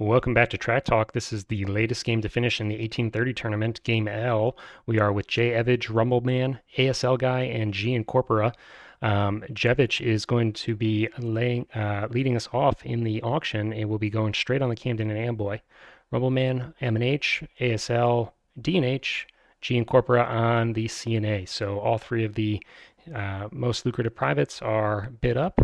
Welcome back to Track Talk. This is the latest game to finish in the 1830 tournament, Game L. We are with Jay Evich, Rumbleman, ASL Guy, and Giancorpora. Jevich is going to be leading us off in the auction and will be going straight on the Camden and Amboy. Rumbleman, M&H, ASL, D&H, Giancorpora on the CNA. So all three of the most lucrative privates are bid up.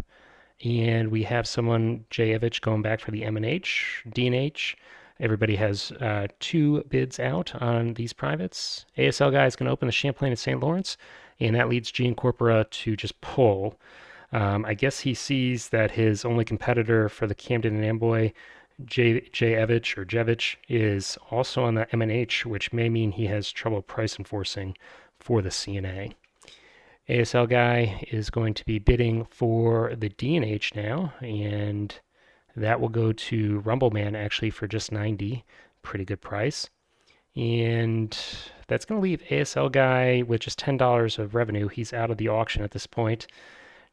And we have someone, Jayevich, going back for the M&H, D&H. Everybody has two bids out on these privates. ASL Guy is going to open the Champlain at St. Lawrence, and that leads Giancorpora to just pull. I guess he sees that his only competitor for the Camden and Amboy, Jevich, is also on the M&H, which may mean he has trouble price enforcing for the CNA. ASL Guy is going to be bidding for the D&H now, and that will go to Rumbleman actually for just 90. Pretty good price. And that's going to leave ASL Guy with just $10 of revenue. He's out of the auction at this point.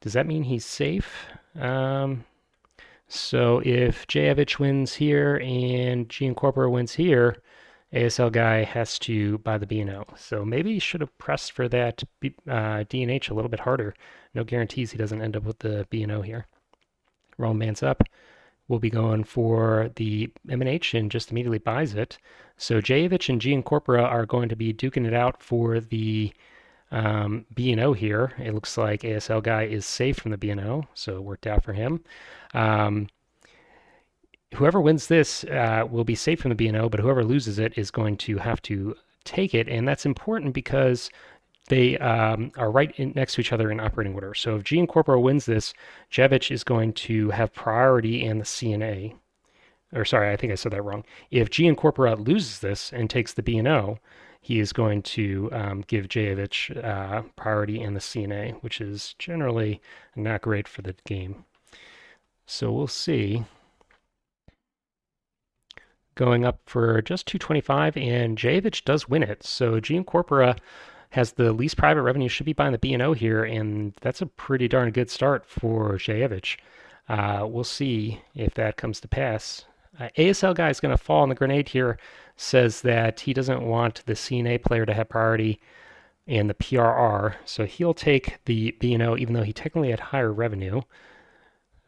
Does that mean he's safe? So if Jayevich wins here and Giancorpora wins here, ASL Guy has to buy the B&O. So maybe he should have pressed for that D&H a little bit harder. No guarantees he doesn't end up with the B&O here. Rumbleman's up. We'll be going for the M&H and just immediately buys it. So Jayevich and Giancorpora are going to be duking it out for the B&O here. It looks like ASL Guy is safe from the B&O, so it worked out for him. Whoever wins this will be safe from the B&O, but whoever loses it is going to have to take it, and that's important because they are right next to each other in operating order. So if Giancorpora wins this, Jevich is going to have priority in the CNA. Or sorry, I think I said that wrong. If Giancorpora loses this and takes the B&O, he is going to give Jayevich priority in the CNA, which is generally not great for the game. So we'll see. Going up for just 225, and Jayevich does win it. So Giancorpora has the least private revenue, should be buying the B&O here, and that's a pretty darn good start for Jayevich. We'll see if that comes to pass. ASL Guy is going to fall on the grenade here, says that he doesn't want the CNA player to have priority and the PRR, so he'll take the B&O even though he technically had higher revenue.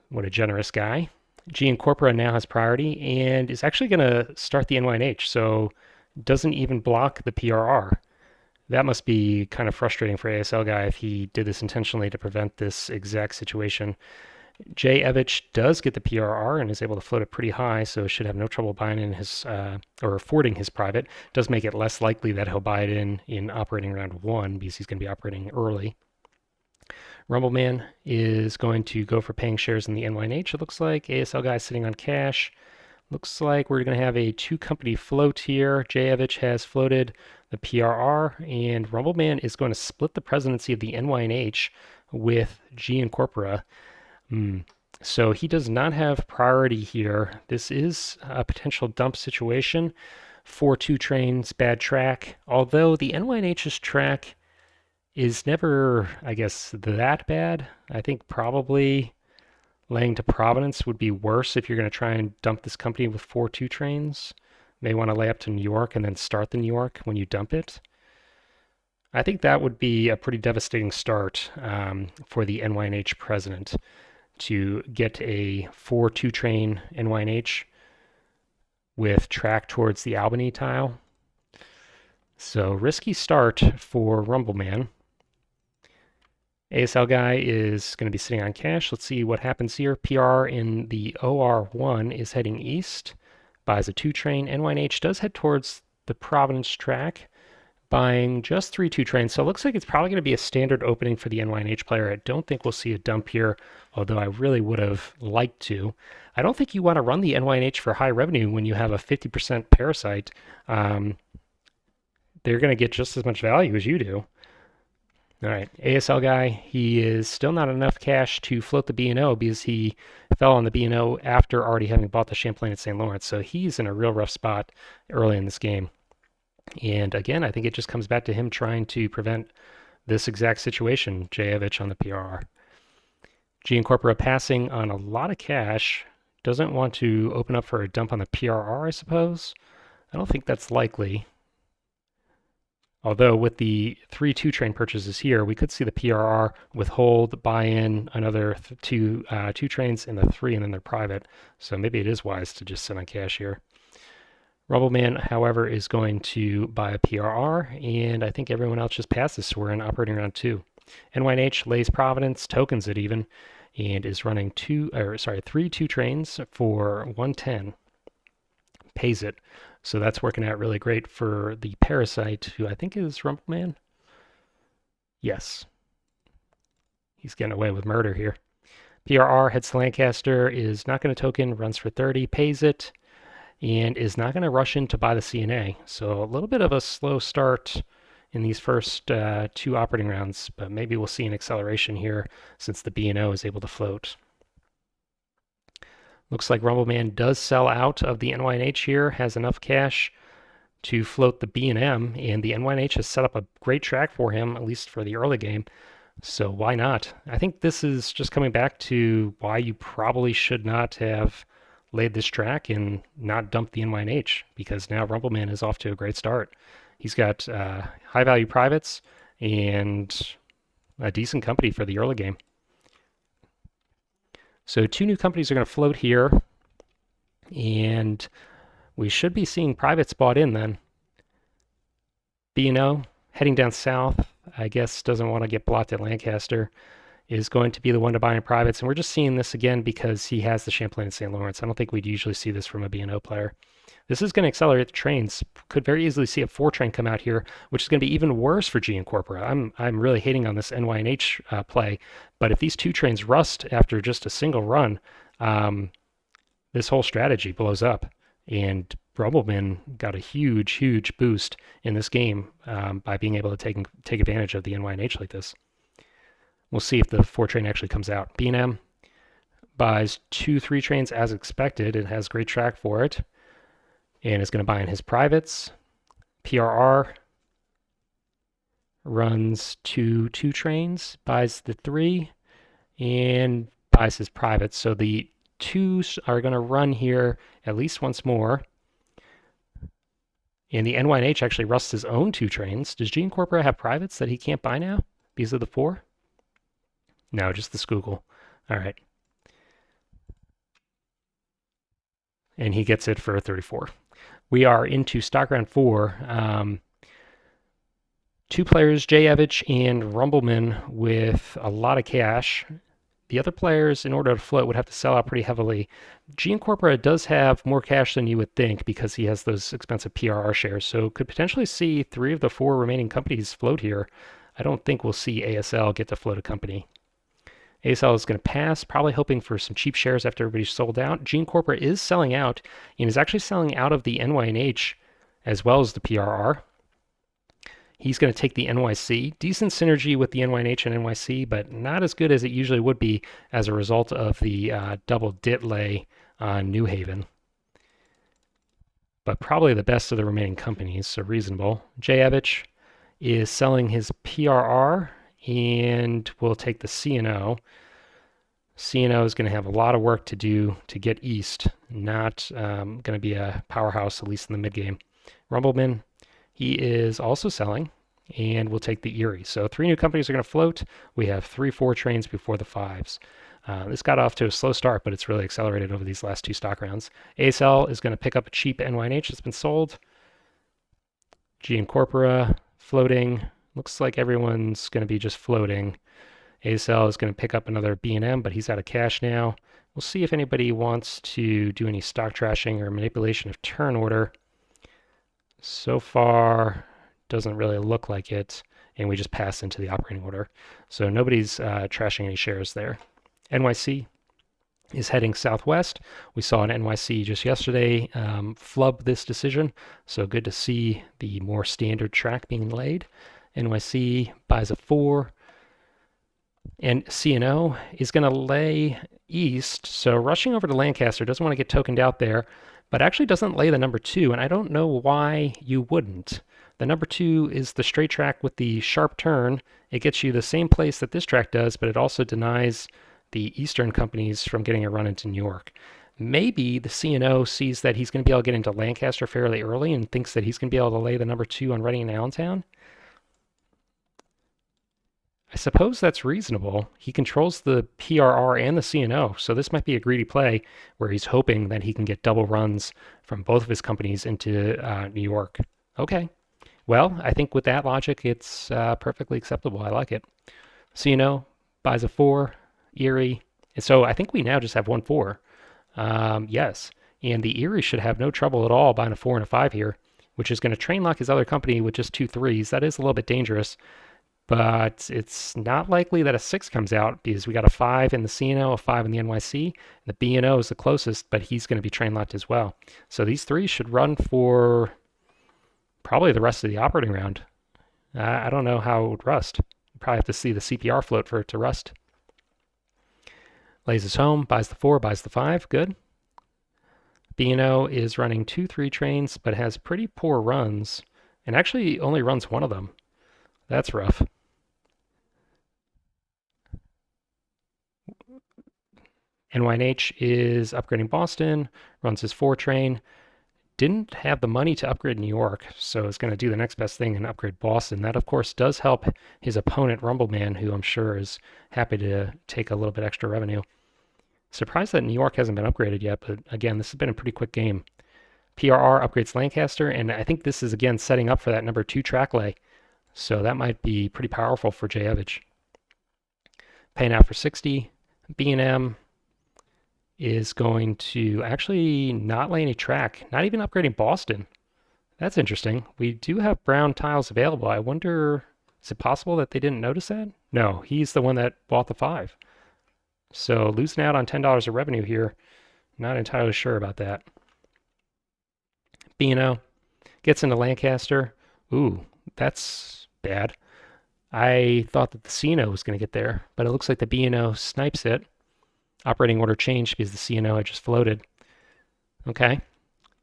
What a generous guy. Giancorpora now has priority and is actually going to start the NYNH, so doesn't even block the PRR. That must be kind of frustrating for ASL Guy if he did this intentionally to prevent this exact situation. Jay Evich does get the PRR and is able to float it pretty high, so should have no trouble buying in his or affording his private. Does make it less likely that he'll buy it in operating round one because he's going to be operating early. Rumbleman is going to go for paying shares in the NYNH, it looks like. ASL Guy sitting on cash. Looks like we're going to have a two-company float here. Jayevich has floated the PRR, and Rumbleman is going to split the presidency of the NYNH with Giancorpora. So he does not have priority here. This is a potential dump situation. 4-2 trains, bad track. Although the NYNH's track is never, I guess, that bad. I think probably laying to Providence would be worse if you're going to try and dump this company with 4-2 trains. May want to lay up to New York and then start the New York when you dump it. I think that would be a pretty devastating start for the NYNH president to get a 4-2 train NYNH with track towards the Albany tile. So risky start for Rumbleman. ASL Guy is going to be sitting on cash. Let's see what happens here. PR in the OR1 is heading east. Buys a 2-train. NYNH does head towards the Providence track, buying just 3-2 trains. So it looks like it's probably going to be a standard opening for the NYNH player. I don't think we'll see a dump here, although I really would have liked to. I don't think you want to run the NYNH for high revenue when you have a 50% parasite. They're going to get just as much value as you do. All right, ASL Guy, he is still not enough cash to float the B&O because he fell on the B&O after already having bought the Champlain at St. Lawrence. So he's in a real rough spot early in this game. And again, I think it just comes back to him trying to prevent this exact situation, Jayevich on the PRR. Giancorpora passing on a lot of cash. Doesn't want to open up for a dump on the PRR, I suppose. I don't think that's likely. Although with the 3 2-train purchases here, we could see the PRR withhold, buy in another two trains in the 3, and then they're private. So maybe it is wise to just sit on cash here. Rumbleman, however, is going to buy a PRR, and I think everyone else just passes, so we're in operating round 2. NYNH lays Providence, tokens it even, and is running 3 2 trains for 110. Pays it. So that's working out really great for the Parasite, who I think is Rumbleman. Yes. He's getting away with murder here. PRR heads to Lancaster, is not going to token, runs for 30, pays it, and is not going to rush in to buy the CNA. So a little bit of a slow start in these first 2 operating rounds, but maybe we'll see an acceleration here since the B&O is able to float. Looks like Rumbleman does sell out of the NYNH here, has enough cash to float the B&M, and the NYNH has set up a great track for him, at least for the early game. So why not? I think this is just coming back to why you probably should not have laid this track and not dumped the NYNH, because now Rumbleman is off to a great start. He's got high value privates and a decent company for the early game. So 2 new companies are going to float here, and we should be seeing privates bought in then. B&O heading down south, I guess doesn't want to get blocked at Lancaster, is going to be the one to buy in privates, and we're just seeing this again because he has the Champlain and St. Lawrence. I don't think we'd usually see this from a B&O player. This is going to accelerate the trains. Could very easily see a 4-train come out here, which is going to be even worse for GN Corpora. I'm really hating on this NYNH play, but if these 2 trains rust after just a single run, this whole strategy blows up. And Rumbleman got a huge boost in this game by being able to take advantage of the NYNH like this. We'll see if the 4-train actually comes out. B&M buys 2 3 trains as expected. It has great track for it, and is going to buy in his privates. PRR runs 2 2 trains, buys the 3, and buys his privates. So the 2s are going to run here at least once more. And the NYNH actually rusts his own 2 trains. Does GN Corpora have privates that he can't buy now because of the 4? No, just the Schuylkill. All right. And he gets it for 34. We are into stock round 4. 2 players, Jayevich and Rumbleman, with a lot of cash. The other players, in order to float, would have to sell out pretty heavily. GN Corpora does have more cash than you would think because he has those expensive PRR shares, so could potentially see 3 of the 4 remaining companies float here. I don't think we'll see ASL get to float a company. ASL is going to pass, probably hoping for some cheap shares after everybody's sold out. GN Corpora is selling out, and is actually selling out of the NYNH as well as the PRR. He's going to take the NYC. Decent synergy with the NYNH and NYC, but not as good as it usually would be as a result of the double DIT lay on New Haven. But probably the best of the remaining companies, so reasonable. Jayevich is selling his PRR and will take the CNO. CNO is going to have a lot of work to do to get east. Not going to be a powerhouse, at least in the mid-game. Rumbleman, he is also selling and will take the Erie. So 3 new companies are going to float. We have 3 4 trains before the 5s. This got off to a slow start, but it's really accelerated over these last 2 stock rounds. ASL is going to pick up a cheap NYNH that's been sold. GN Corpora floating. Looks like everyone's going to be just floating. ASL is going to pick up another B&M, but he's out of cash now. We'll see if anybody wants to do any stock trashing or manipulation of turn order. So far, doesn't really look like it, and we just pass into the operating order. So nobody's trashing any shares there. NYC is heading southwest. We saw an NYC just yesterday flub this decision, so good to see the more standard track being laid. NYC buys a 4, and CNO is going to lay east, so rushing over to Lancaster, doesn't want to get tokened out there, but actually doesn't lay the number 2, and I don't know why you wouldn't. The number 2 is the straight track with the sharp turn. It gets you the same place that this track does, but it also denies the eastern companies from getting a run into New York. Maybe the CNO sees that he's going to be able to get into Lancaster fairly early and thinks that he's going to be able to lay the number 2 on Reading and Allentown. I suppose that's reasonable. He controls the PRR and the CNO, so this might be a greedy play where he's hoping that he can get double runs from both of his companies into New York. Okay. Well, I think with that logic, it's perfectly acceptable. I like it. CNO buys a 4, Erie. And so I think we now just have 1-4. Yes. And the Erie should have no trouble at all buying a 4 and a 5 here, which is going to train lock his other company with just 2 threes. That is a little bit dangerous, but it's not likely that a 6 comes out because we got a 5 in the CNO, a 5 in the NYC. The B&O is the closest, but he's going to be train locked as well. So these 3s should run for probably the rest of the operating round. I don't know how it would rust. You probably have to see the CPR float for it to rust. Lays his home, buys the 4, buys the 5. Good. B&O is running 2-3 trains, but has pretty poor runs, and actually only runs one of them. That's rough. NYNH is upgrading Boston, runs his 4 train. Didn't have the money to upgrade New York, so is going to do the next best thing and upgrade Boston. That, of course, does help his opponent, Rumbleman, who I'm sure is happy to take a little bit extra revenue. Surprised that New York hasn't been upgraded yet, but again, this has been a pretty quick game. PRR upgrades Lancaster, and I think this is, again, setting up for that number 2 track lay. So that might be pretty powerful for Jayevich. Paying out for 60. B&M is going to actually not lay any track, not even upgrading Boston. That's interesting. We do have brown tiles available. I wonder, is it possible that they didn't notice that? No, he's the one that bought the 5. So losing out on $10 of revenue here. Not entirely sure about that. B&O gets into Lancaster. Ooh, that's bad. I thought that the CNO was going to get there, but it looks like the B&O snipes it. Operating order changed because the CNO had just floated. Okay.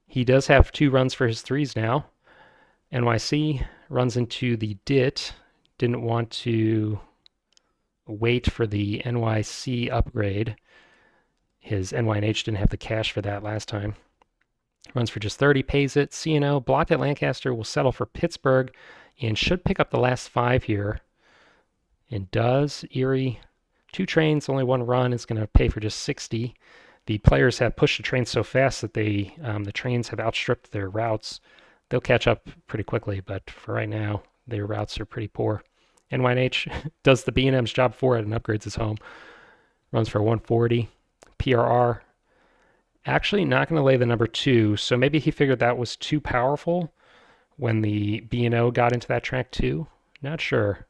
He does have 2 runs for his 3s now. NYC runs into the DIT. Didn't want to wait for the NYC upgrade. His NYNH didn't have the cash for that last time. Runs for just 30, pays it. CNO blocked at Lancaster, will settle for Pittsburgh and should pick up the last 5 here. And does. Erie, 2 trains, only 1 run, is going to pay for just 60. The players have pushed the trains so fast that the trains have outstripped their routes. They'll catch up pretty quickly, but for right now, their routes are pretty poor. NYNH does the B&M's job for it and upgrades his home. Runs for 140. PRR, actually not going to lay the number 2, so maybe he figured that was too powerful when the B&O got into that track too. Not sure.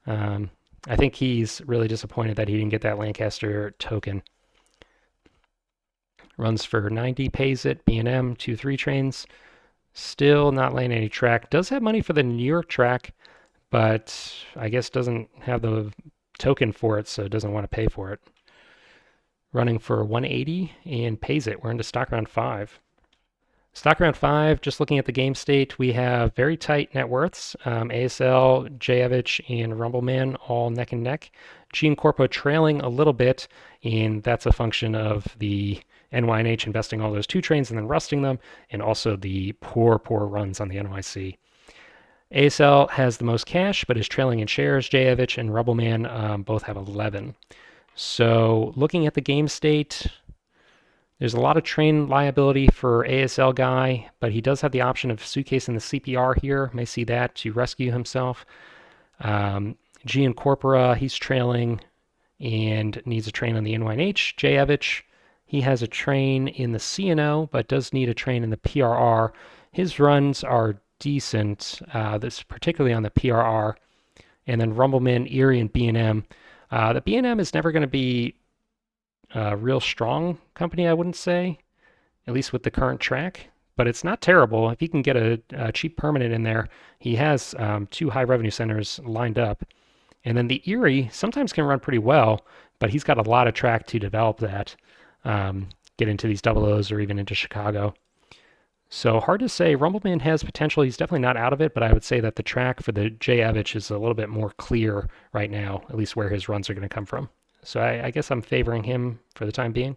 I think he's really disappointed that he didn't get that Lancaster token. Runs for 90, pays it. B&M, 2-3 trains. Still not laying any track. Does have money for the New York track, but I guess doesn't have the token for it, so doesn't want to pay for it. Running for 180 and pays it. We're into stock round 5. Stock round 5, just looking at the game state, we have very tight net worths. ASL, Jayevich, and Rumbleman all neck and neck. Gene Corpo trailing a little bit, and that's a function of the NYNH investing all those 2 trains and then rusting them, and also the poor runs on the NYC. ASL has the most cash, but is trailing in shares. Jayevich and Rumbleman both have 11. So looking at the game state, there's a lot of train liability for ASL guy, but he does have the option of suitcasing the CPR here. May see that to rescue himself. Giancorpora, he's trailing and needs a train on the NYNH. Jayevich, he has a train in the CNO, but does need a train in the PRR. His runs are decent, this particularly on the PRR. And then Rumbleman, Erie, and B&M. The B&M is never going to be a real strong company, I wouldn't say, at least with the current track, but it's not terrible. If he can get a cheap permanent in there, he has 2 high revenue centers lined up. And then the Erie sometimes can run pretty well, but he's got a lot of track to develop that, get into these double O's or even into Chicago. So hard to say. Rumbleman has potential. He's definitely not out of it, but I would say that the track for the Jayevich is a little bit more clear right now, at least where his runs are going to come from. So I guess I'm favoring him for the time being.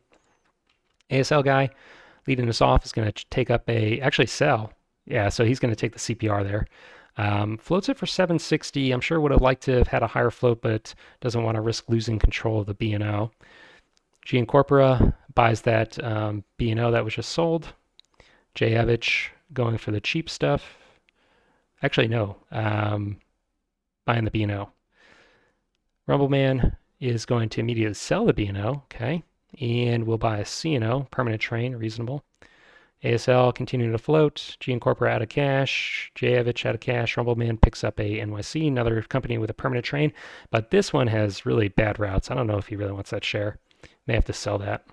ASL guy leading us off is going to take up actually sell. Yeah, so he's going to take the CPR there. Floats it for 760. I'm sure would have liked to have had a higher float, but doesn't want to risk losing control of the B&O. Giancorpora buys that B&O that was just sold. Jayevich going for the cheap stuff. Actually, no. Buying the B&O. Rumbleman is going to immediately sell the B&O. Okay. And we'll buy a C&O, permanent train, reasonable. ASL continuing to float. Giancorpora out of cash. Jayevich out of cash. Rumbleman picks up a NYC, another company with a permanent train. But this one has really bad routes. I don't know if he really wants that share. May have to sell that.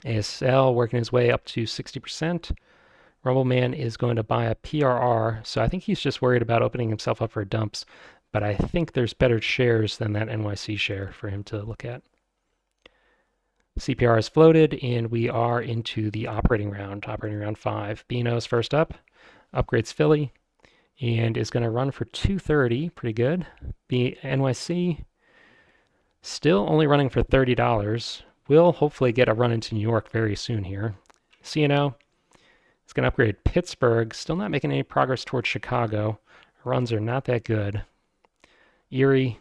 ASL working his way up to 60%. Rumbleman is going to buy a PRR, so I think he's just worried about opening himself up for dumps, but I think there's better shares than that NYC share for him to look at. CPR is floated, and we are into the operating round 5. B&O's first up, upgrades Philly, and is going to run for 230, pretty good. NYC, still only running for $30. Will hopefully get a run into New York very soon here. CNO, it's going to upgrade Pittsburgh. Still not making any progress towards Chicago. Runs are not that good. Erie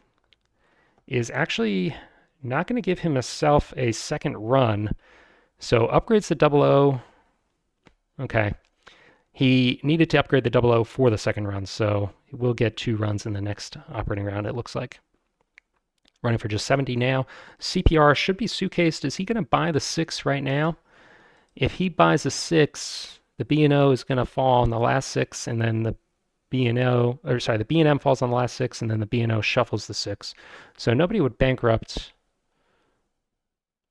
is actually not going to give himself a second run. So upgrades the 00. Okay. He needed to upgrade the 00 for the second run, so we'll get 2 runs in the next operating round, it looks like. Running for just 70 now. CPR should be suitcased. Is he going to buy the 6 right now? If he buys a 6, the B&O is going to fall on the last 6, and then the the B&M falls on the last 6, and then the B&O shuffles the 6. So nobody would bankrupt.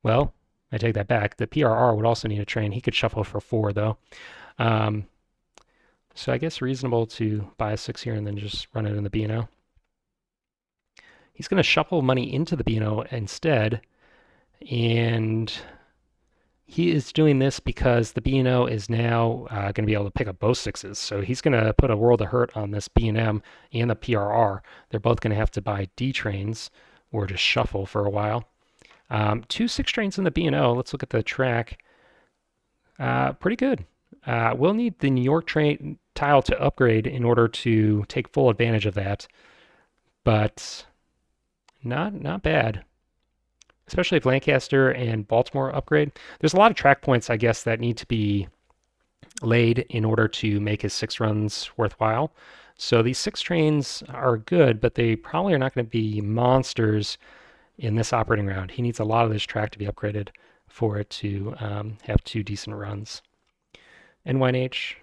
Well, I take that back. The PRR would also need a train. He could shuffle for 4, though. So I guess reasonable to buy a 6 here and then just run it in the B&O. He's going to shuffle money into the B&O instead, and he is doing this because the B&O is now going to be able to pick up both 6s. So he's going to put a world of hurt on this B&M and the PRR. They're both going to have to buy D trains or just shuffle for a while. 2 6 trains in the B&O. Let's look at the track. Pretty good. We'll need the New York train tile to upgrade in order to take full advantage of that. But not bad. Especially if Lancaster and Baltimore upgrade. There's a lot of track points, I guess, that need to be laid in order to make his 6 runs worthwhile. So these 6 trains are good, but they probably are not going to be monsters in this operating round. He needs a lot of this track to be upgraded for it to have 2 decent runs. NYH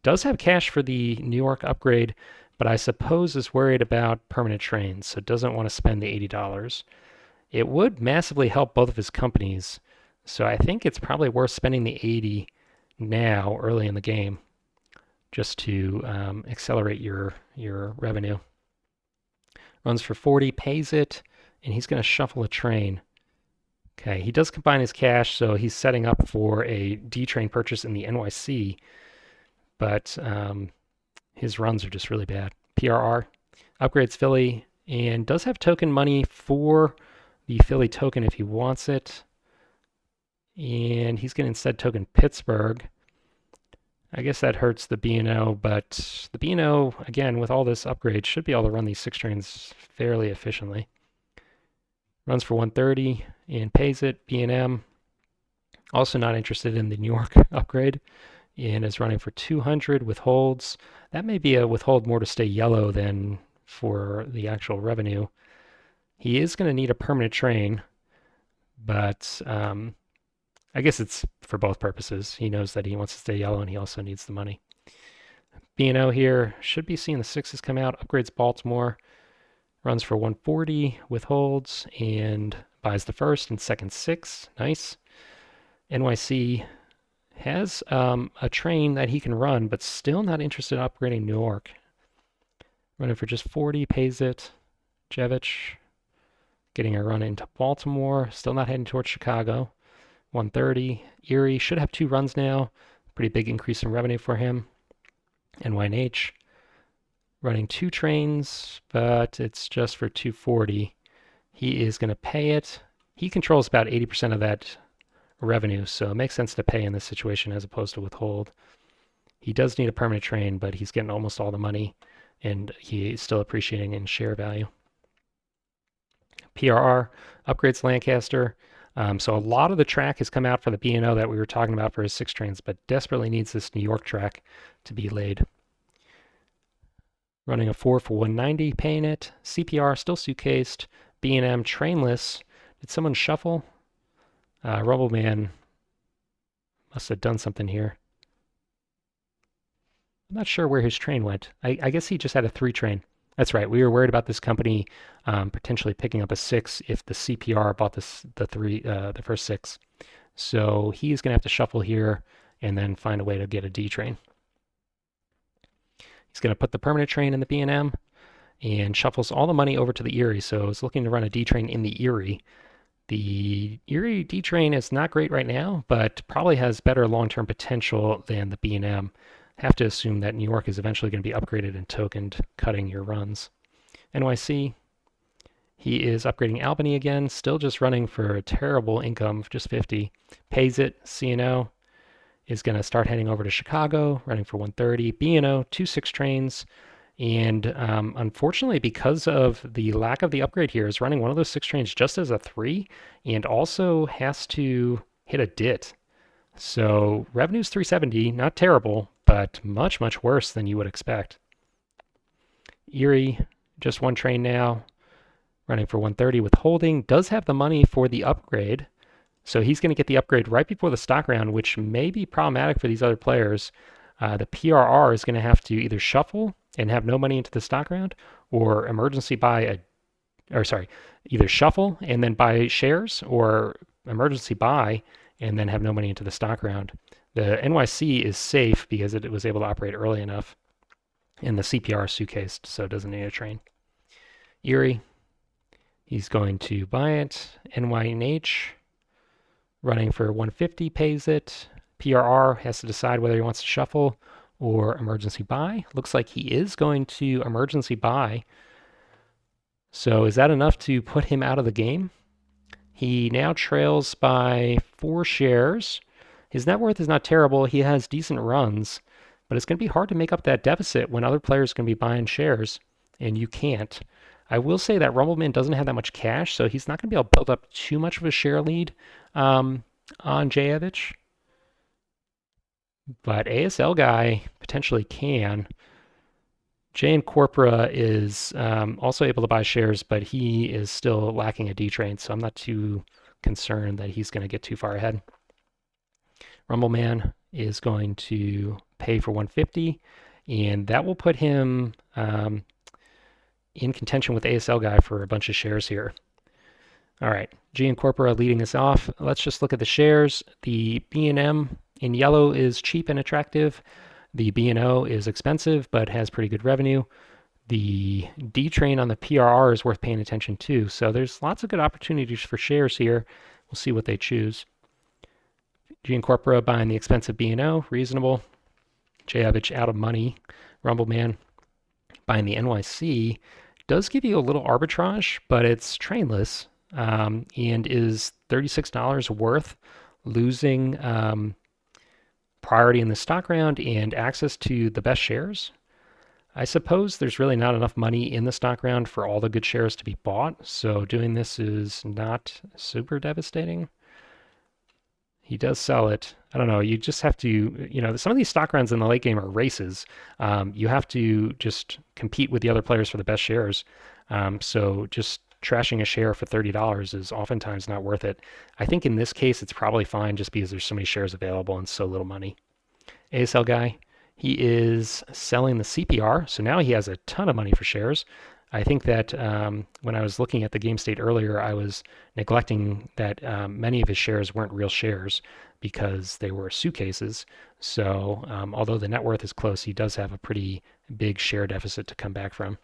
does have cash for the New York upgrade, but I suppose is worried about permanent trains, so doesn't want to spend the $80. It would massively help both of his companies, so I think it's probably worth spending the 80 now, early in the game, just to accelerate your revenue. Runs for 40, pays it, and he's going to shuffle a train. Okay, he does combine his cash, so he's setting up for a D train purchase in the NYC, but his runs are just really bad. PRR upgrades Philly and does have token money for the Philly token if he wants it. And he's going to instead token Pittsburgh. I guess that hurts the B&O, but the B&O, again, with all this upgrade, should be able to run these 6 trains fairly efficiently. Runs for 130 and pays it. B&M, also not interested in the New York upgrade, and is running for 200, withholds. That may be a withhold more to stay yellow than for the actual revenue. He is going to need a permanent train, but I guess it's for both purposes. He knows that he wants to stay yellow, and he also needs the money. B&O here should be seeing the 6s come out. Upgrades Baltimore. Runs for 140, withholds, and buys the first and second 6. Nice. NYC has a train that he can run, but still not interested in upgrading New York. Running for just 40, pays it. Jevich getting a run into Baltimore. Still not heading towards Chicago. 130. Erie should have 2 runs now. Pretty big increase in revenue for him. NYH running 2 trains, but it's just for 240. He is going to pay it. He controls about 80% of that revenue, so it makes sense to pay in this situation as opposed to withhold. He does need a permanent train, but he's getting almost all the money, and he's still appreciating in share value. PRR upgrades Lancaster. So a lot of the track has come out for the B&O that we were talking about for his 6 trains, but desperately needs this New York track to be laid. Running a 4 for 190, paying it. CPR still suitcased. B&M trainless. Did someone shuffle? Rumbleman must have done something here. I'm not sure where his train went. I guess he just had a 3 train. That's right. We were worried about this company potentially picking up a 6 if the CPR bought the first 6. So he's going to have to shuffle here and then find a way to get a D train. He's going to put the permanent train in the B&M and shuffles all the money over to the Erie. So he's looking to run a D train in the Erie. The Erie D train is not great right now, but probably has better long-term potential than the B&M. Have to assume that New York is eventually going to be upgraded and tokened, cutting your runs. NYC, he is upgrading Albany again, still just running for a terrible income of just 50. Pays it. C&O is going to start heading over to Chicago, running for 130. B&O, 2 6 trains. And unfortunately, because of the lack of the upgrade here, is running one of those 6 trains just as a 3 and also has to hit a DIT. So revenue's 370, not terrible, but much, much worse than you would expect. Erie, just 1 train now, running for 130 with holding. Does have the money for the upgrade, so he's going to get the upgrade right before the stock round, which may be problematic for these other players. The PRR is going to have to either shuffle and have no money into the stock round, or emergency buy either shuffle and then buy shares, or emergency buy and then have no money into the stock round. The NYC is safe because it was able to operate early enough, and the CPR is suitcased, so it doesn't need a train. Erie, he's going to buy it. NYNH, running for 150, pays it. PRR has to decide whether he wants to shuffle or emergency buy. Looks like he is going to emergency buy. So is that enough to put him out of the game? He now trails by 4 shares. His net worth is not terrible. He has decent runs, but it's going to be hard to make up that deficit when other players can be buying shares, and you can't. I will say that Rumbleman doesn't have that much cash, so he's not going to be able to build up too much of a share lead on Jayevich. But ASL guy potentially can. Jay Corpora is also able to buy shares, but he is still lacking a D train, so I'm not too concerned that he's going to get too far ahead. Rumbleman is going to pay for 150, and that will put him in contention with ASL guy for a bunch of shares here. All right, G and Corpora leading us off. Let's just look at the shares. The B&M in yellow is cheap and attractive. The B&O is expensive but has pretty good revenue. The D train on the PRR is worth paying attention to. So there's lots of good opportunities for shares here. We'll see what they choose. G and Corpora buying the expensive B&O, reasonable. Jayevich out of money. Rumbleman buying the NYC does give you a little arbitrage, but it's trainless and is $36 worth losing priority in the stock round and access to the best shares. I suppose there's really not enough money in the stock round for all the good shares to be bought, so doing this is not super devastating. He does sell it. I don't know. You just have to, some of these stock rounds in the late game are races. You have to just compete with the other players for the best shares. So just trashing a share for $30 is oftentimes not worth it. I think in this case, it's probably fine just because there's so many shares available and so little money. ASL guy, he is selling the CPR. So now he has a ton of money for shares. I think that when I was looking at the game state earlier, I was neglecting that many of his shares weren't real shares because they were suitcases. So although the net worth is close, he does have a pretty big share deficit to come back from.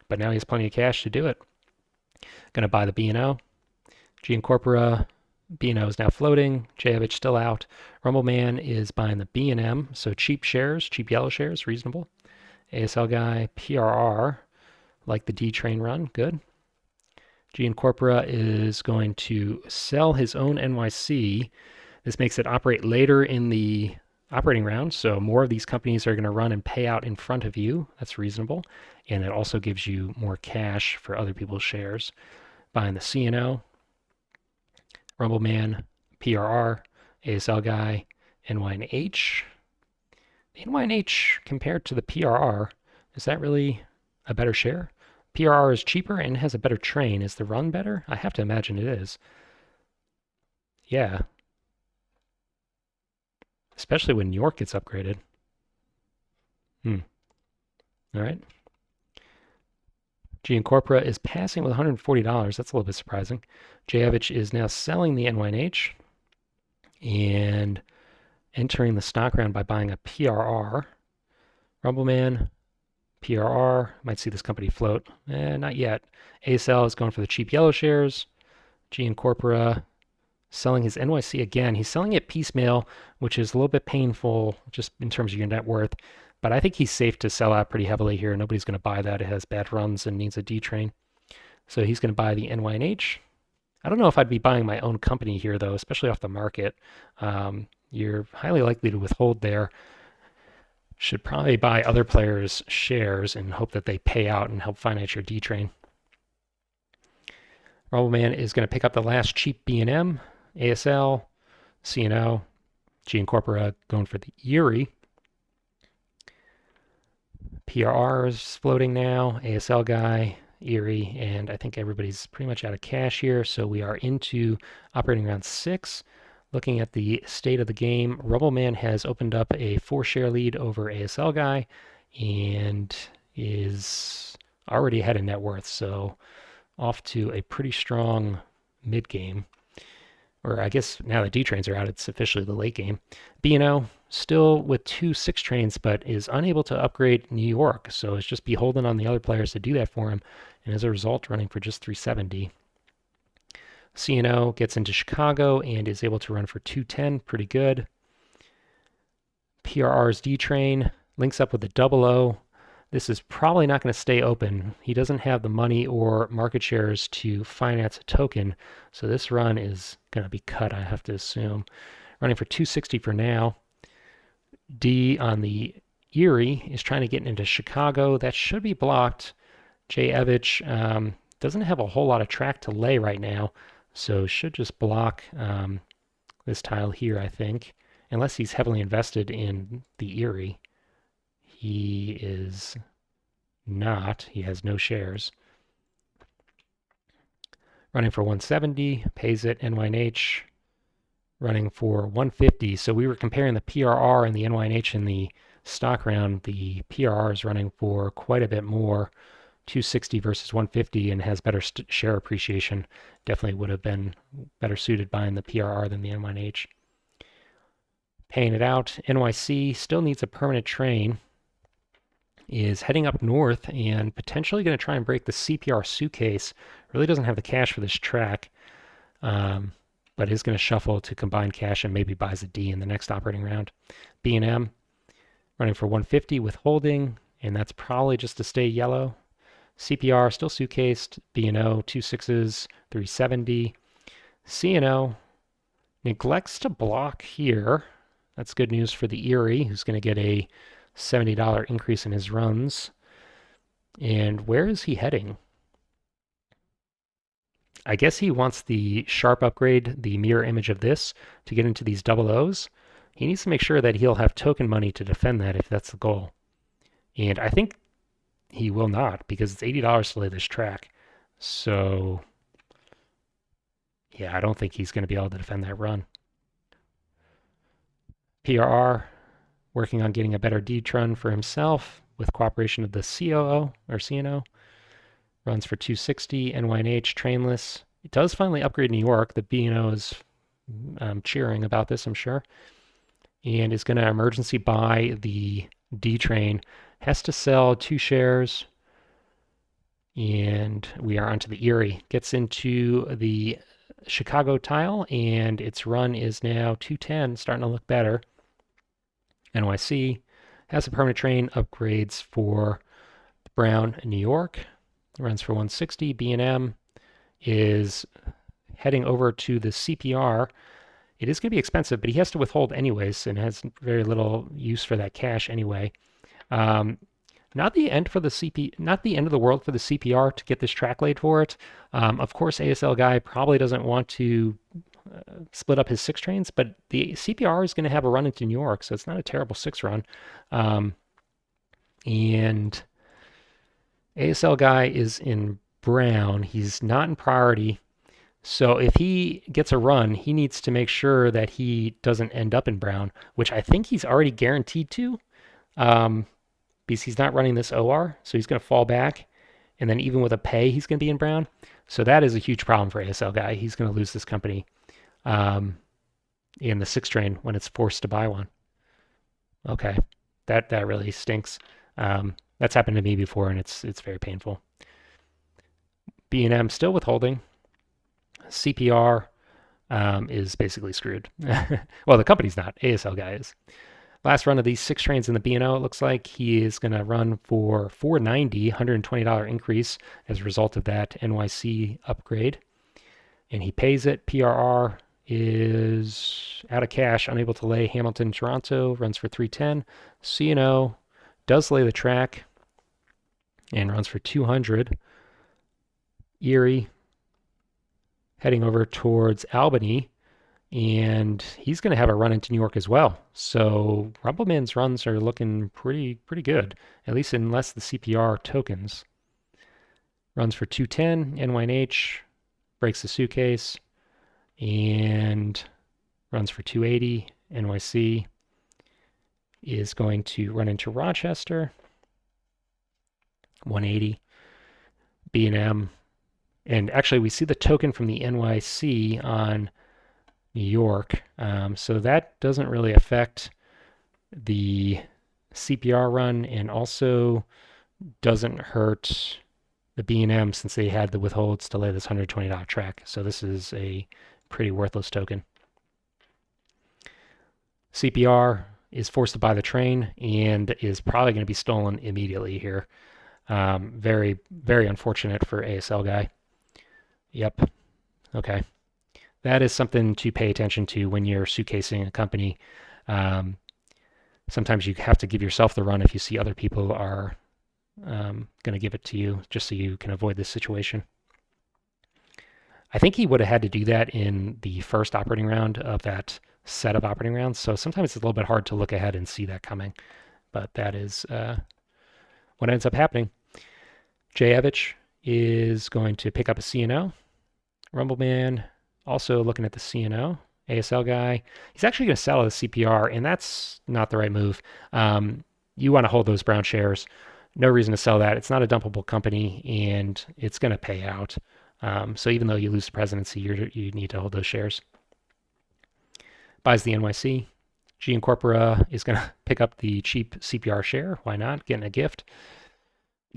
But now he has plenty of cash to do it. Going to buy the B&O. G and Corpora, B&O is now floating. Jayevich still out. Rumbleman is buying the B&M, so cheap shares, cheap yellow shares, reasonable. ASL guy, PRR, like the D train run, good. G and Corpora is going to sell his own NYC. This makes it operate later in the operating round, so more of these companies are going to run and pay out in front of you. That's reasonable. And it also gives you more cash for other people's shares. Buying the CNO, Rumbleman, PRR, ASL Guy, NYNH. The NYNH compared to the PRR, is that really a better share? PRR is cheaper and has a better train. Is the run better? I have to imagine it is. Yeah, especially when New York gets upgraded. Hmm. All right. Giancorpora is passing with $140. That's a little bit surprising. Jayevich is now selling the NYNH and entering the stock round by buying a PRR. Rumbleman, PRR, might see this company float. Not yet. ASL is going for the cheap yellow shares. Giancorpora selling his NYC again. He's selling it piecemeal, which is a little bit painful just in terms of your net worth. But I think he's safe to sell out pretty heavily here. Nobody's going to buy that. It has bad runs and needs a D train. So he's going to buy the NYNH. I don't know if I'd be buying my own company here, though, especially off the market. You're highly likely to withhold there. Should probably buy other players' shares and hope that they pay out and help finance your D train. Rumbleman is going to pick up the last cheap B&M, ASL, CNO, Giancorpora going for the Erie. PRR is floating now, ASL Guy, Erie, and I think everybody's pretty much out of cash here. So we are into operating round 6. Looking at the state of the game, Rumbleman has opened up a 4-share lead over ASL Guy and is already ahead in net worth. So off to a pretty strong mid game. Or I guess now that D trains are out, it's officially the late game. B&O still with 2 6 trains, but is unable to upgrade New York. So it's just beholden on the other players to do that for him. And as a result, running for just 370. CNO gets into Chicago and is able to run for 210, pretty good. PRR's D train links up with the 00. This is probably not going to stay open. He doesn't have the money or market shares to finance a token, so this run is going to be cut, I have to assume. Running for 260 for now. D on the Erie is trying to get into Chicago. That should be blocked. Jayevich doesn't have a whole lot of track to lay right now, so should just block this tile here, I think, unless he's heavily invested in the Erie. He is not. He has no shares. Running for 170, pays it, NYNH running for 150. So we were comparing the PRR and the NYNH in the stock round. The PRR is running for quite a bit more, 260 versus 150, and has better share appreciation. Definitely would have been better suited buying the PRR than the NYNH. Paying it out, NYC still needs a permanent train. Is heading up north and potentially going to try and break the CPR suitcase. Really doesn't have the cash for this track, but is going to shuffle to combine cash and maybe buys a D in the next operating round. B&M running for 150 with holding, and that's probably just to stay yellow. CPR still suitcased. B&O 2 6s, 370. CNO neglects to block here. That's good news for the Erie, who's going to get a $70 increase in his runs. And where is he heading? I guess he wants the sharp upgrade, the mirror image of this, to get into these 00s. He needs to make sure that he'll have token money to defend that if that's the goal. And I think he will not, because it's $80 to lay this track. So, yeah, I don't think he's going to be able to defend that run. PRR working on getting a better D-Trun for himself with cooperation of the COO or CNO. Runs for 260, NYNH, trainless. It does finally upgrade New York. The B&O is cheering about this, I'm sure. And is going to emergency buy the D-Train. Has to sell 2 shares. And we are onto the Erie. Gets into the Chicago tile, and its run is now 210, starting to look better. NYC has a permanent train, upgrades for Brown, New York. Runs for 160. B&M is heading over to the CPR. It is going to be expensive, but he has to withhold anyways and has very little use for that cash anyway. Um, not the end for the not the end of the world for the CPR to get this track laid for it. Of course, ASL guy probably doesn't want to split up his six trains, but the CPR is going to have a run into New York, so it's not a terrible six run. Um, and ASL guy is in brown. He's not in priority. So if he gets a run, he needs to make sure that he doesn't end up in brown, which I think he's already guaranteed to, um, because he's not running this OR. So he's going to fall back. And then even with a pay, he's going to be in brown. So that is a huge problem for ASL guy. He's going to lose this company um, in the six train when it's forced to buy one. Okay, that really stinks. That's happened to me before, and it's very painful. B&M still withholding. CPR is basically screwed. Well, the company's not. ASL guy is. Last run of these six trains in the B&O, it looks like he is going to run for 490, $120 increase as a result of that NYC upgrade. And he pays it. PRR is out of cash, unable to lay Hamilton, Toronto, runs for 310. C&O does lay the track and runs for 200. Erie heading over towards Albany, and he's going to have a run into New York as well. So Rumbleman's runs are looking pretty good, at least unless the CPR tokens. Runs for 210, NYH breaks the suitcase, and runs for 280. NYC is going to run into Rochester, 180. B&M, and actually we see the token from the NYC on New York, so that doesn't really affect the CPR run, and also doesn't hurt the B&M since they had the withholds to lay this $120 track. So this is a pretty worthless token. CPR is forced to buy the train and is probably going to be stolen immediately here. Very, very unfortunate for ASL guy. Yep. Okay. That is something to pay attention to when you're suitcasing a company. Sometimes you have to give yourself the run if you see other people are going to give it to you, just so you can avoid this situation. I think he would have had to do that in the first operating round of that set of operating rounds. So sometimes it's a little bit hard to look ahead and see that coming. But that is what ends up happening. Jayevich is going to pick up a C&O. Rumbleman also looking at the C&O. ASL guy, he's actually going to sell a CPR, and that's not the right move. You want to hold those brown shares. No reason to sell that. It's not a dumpable company, and it's going to pay out. So even though you lose the presidency, you need to hold those shares. Buys the NYC. G Incorpora is going to pick up the cheap CPR share. Why not? Getting a gift.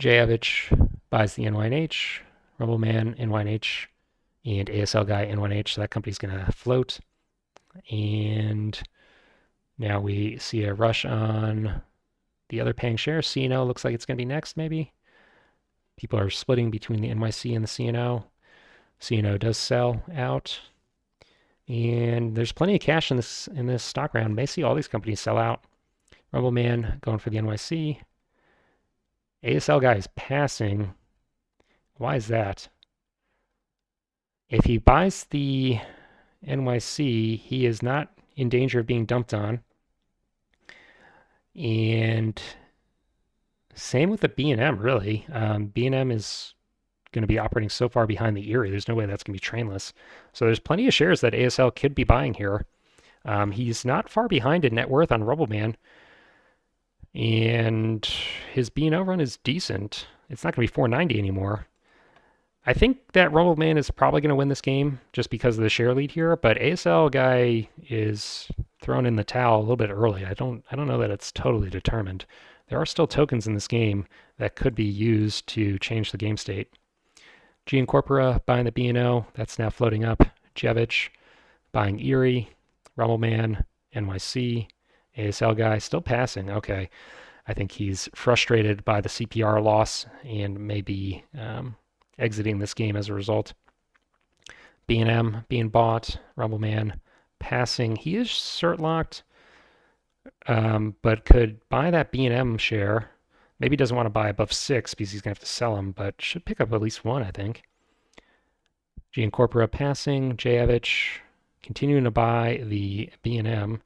Jayevich buys the NYNH. Rumbleman, NYNH, and ASL guy, NYNH. So that company's going to float. And now we see a rush on the other paying shares. C&O looks like it's going to be next, maybe. People are splitting between the NYC and the C&O. C&O does sell out. And there's plenty of cash in this stock round. May see all these companies sell out. Rumbleman going for the NYC. ASL guy is passing. Why is that? If he buys the NYC, he is not in danger of being dumped on. And same with the B&M, really. B&M is going to be operating so far behind the Erie. There's no way that's going to be trainless. So there's plenty of shares that ASL could be buying here. He's not far behind in net worth on Rumbleman. And his B&O run is decent. It's not going to be 490 anymore. I think that Rumbleman is probably going to win this game just because of the share lead here, but ASL guy is thrown in the towel a little bit early. I don't know that it's totally determined. There are still tokens in this game that could be used to change the game state. G Incorpora buying the B&O, that's now floating up. Jevich buying Erie, Rumbleman, NYC, ASL guy still passing. Okay, I think he's frustrated by the CPR loss and maybe exiting this game as a result. B&M being bought, Rumbleman passing. He is cert locked, but could buy that B&M share. Maybe doesn't want to buy above 6 because he's going to have to sell them, but should pick up at least one, I think. Giancorpora passing. Jayevich continuing to buy the B&M.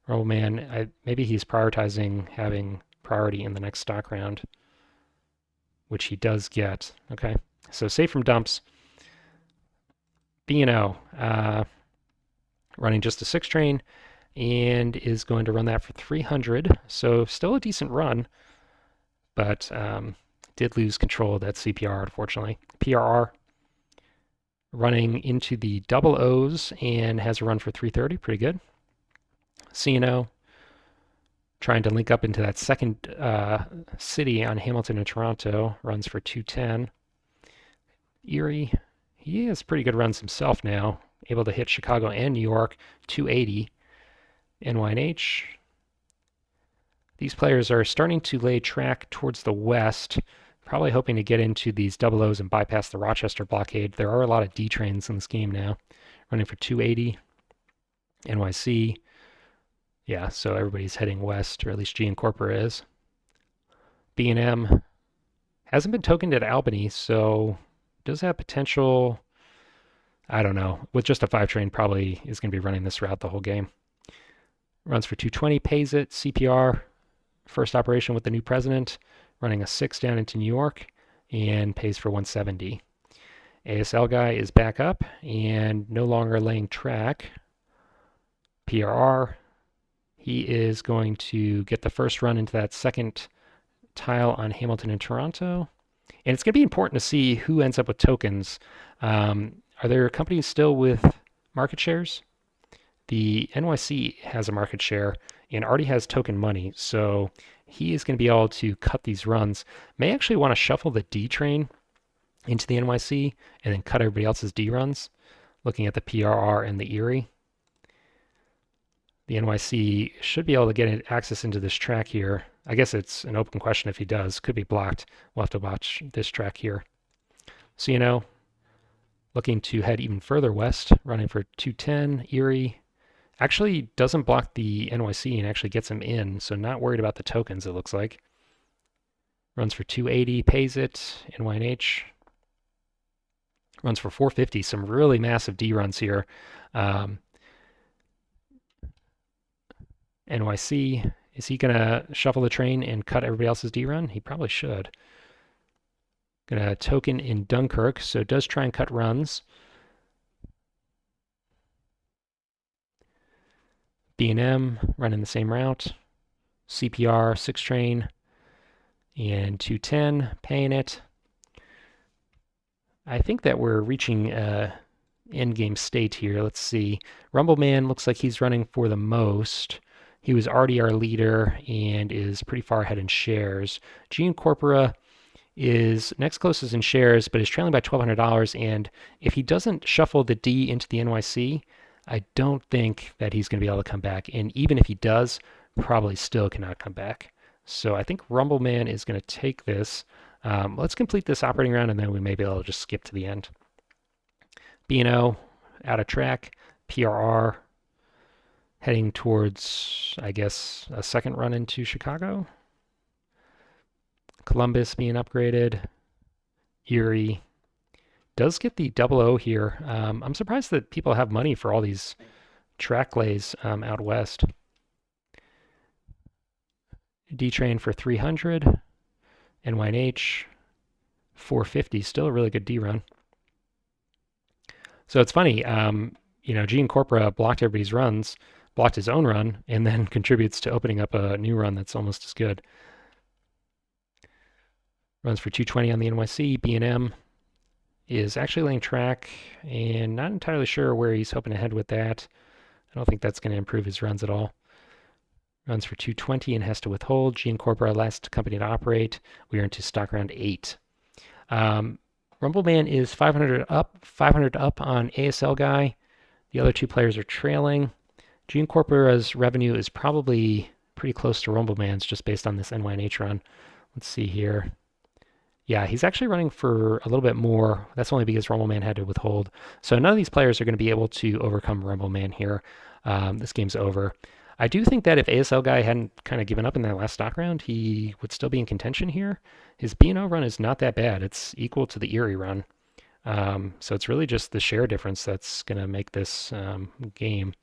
Rumbleman, maybe he's prioritizing having priority in the next stock round, which he does get. Okay, so safe from dumps. B&O running just a 6 train and is going to run that for 300. So still a decent run, but did lose control of that CPR, unfortunately. PRR running into the double O's and has a run for 330. Pretty good. CNO trying to link up into that second city on Hamilton and Toronto. Runs for 210. Erie, he has pretty good runs himself now. Able to hit Chicago and New York. 280. NYNH. These players are starting to lay track towards the west, probably hoping to get into these double O's and bypass the Rochester blockade. There are a lot of D trains in this game now, running for 280. NYC. Yeah, so everybody's heading west, or at least Giancorpora is. B&M hasn't been tokened at Albany, so does have potential. I don't know. With just a 5 train, probably is going to be running this route the whole game. Runs for 220, pays it. CPR, first operation with the new president, running a 6 down into New York, and pays for 170. ASL guy is back up and no longer laying track. PRR, he is going to get the first run into that second tile on Hamilton and Toronto. And it's going to be important to see who ends up with tokens. Are there companies still with market shares? The NYC has a market share and already has token money, so he is going to be able to cut these runs. May actually want to shuffle the D train into the NYC and then cut everybody else's D runs, looking at the PRR and the Erie. The NYC should be able to get access into this track here. I guess it's an open question if he does. Could be blocked. We'll have to watch this track here. CNO looking to head even further west, running for 210. Erie actually doesn't block the NYC and actually gets him in, so not worried about the tokens, it looks like. Runs for 280, pays it. NYNH runs for 450. Some really massive D runs here. NYC, is he going to shuffle the train and cut everybody else's D run? He probably should. Going to token in Dunkirk, so it does try and cut runs. B&M running the same route. CPR, 6 train, and 210, paying it. I think that we're reaching end game state here. Let's see. Rumbleman looks like he's running for the most. He was already our leader and is pretty far ahead in shares. Giancorpora is next closest in shares, but is trailing by $1,200. And if he doesn't shuffle the D into the NYC, I don't think that he's going to be able to come back. And even if he does, probably still cannot come back. So I think Rumbleman is going to take this. Let's complete this operating round, and then we may be able to just skip to the end. B&O out of track. PRR heading towards, I guess, a second run into Chicago. Columbus being upgraded. Erie does get the double O here. I'm surprised that people have money for all these track lays out west. D-Train for 300. NYNH 450. Still a really good D run. So it's funny, Giancorpora blocked everybody's runs, blocked his own run, and then contributes to opening up a new run that's almost as good. Runs for 220 on the NYC. B&M is actually laying track, and not entirely sure where he's hoping to head with that. I don't think that's going to improve his runs at all. Runs for 220 and has to withhold. Giancorpora, last company to operate. We are into stock round 8. Rumbleman is 500 up on ASL guy. The other two players are trailing. Giancorpora's revenue is probably pretty close to Rumbleman's just based on this NYNH run. Let's see here. Yeah, he's actually running for a little bit more. That's only because Rumbleman had to withhold. So none of these players are going to be able to overcome Rumbleman here. This game's over. I do think that if ASL guy hadn't kind of given up in that last stock round, he would still be in contention here. His B&O run is not that bad. It's equal to the Erie run. So it's really just the share difference that's going to make this game.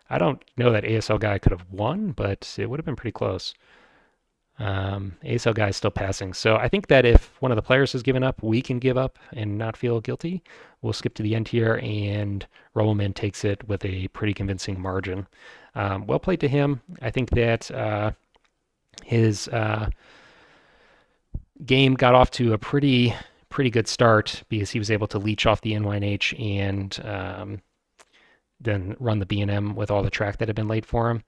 I don't know that ASL guy could have won, but it would have been pretty close. ASL guy is still passing. So I think that if one of the players has given up, we can give up and not feel guilty. We'll skip to the end here, and Rollman takes it with a pretty convincing margin. Well played to him. I think that his game got off to a pretty good start because he was able to leech off the NYNH and then run the B&M with all the track that had been laid for him.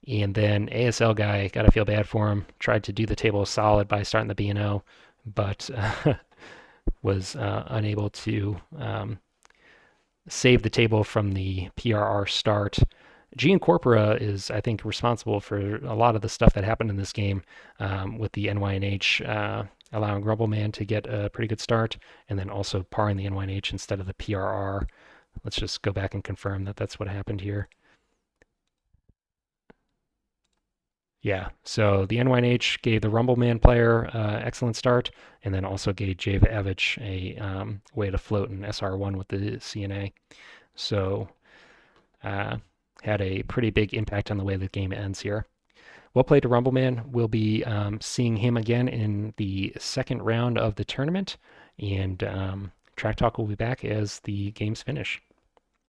And then ASL guy, gotta feel bad for him, tried to do the table solid by starting the B&O, but was unable to save the table from the PRR start. Giancorpora is, I think, responsible for a lot of the stuff that happened in this game with the NYNH allowing Rumbleman to get a pretty good start, and then also parring the NYNH instead of the PRR. Let's just go back and confirm that that's what happened here. Yeah, so the NYNH gave the Rumbleman player excellent start, and then also gave Jave Evich a way to float in SR1 with the CNA. So uh, had a pretty big impact on the way the game ends here. Well played to Rumbleman. We'll be seeing him again in the second round of the tournament, and Track Talk will be back as the games finish.